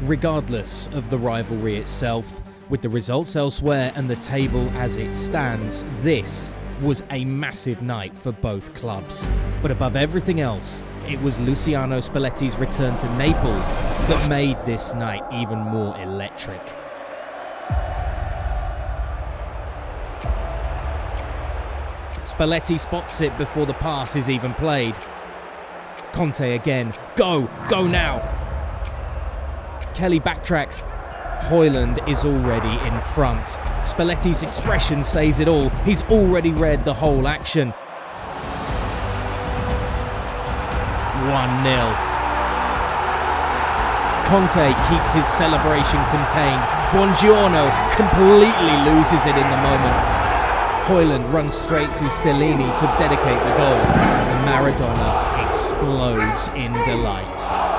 Regardless of the rivalry itself, with the results elsewhere and the table as it stands, this was a massive night for both clubs. But above everything else, it was Luciano Spalletti's return to Naples that made this night even more electric. Spalletti spots it before the pass is even played. Conte again. Go now! Kelly backtracks. Højlund is already in front. Spalletti's expression says it all. He's already read the whole action. 1-0. Conte keeps his celebration contained. Buongiorno completely loses it in the moment. Højlund runs straight to Stellini to dedicate the goal, and Maradona explodes in delight.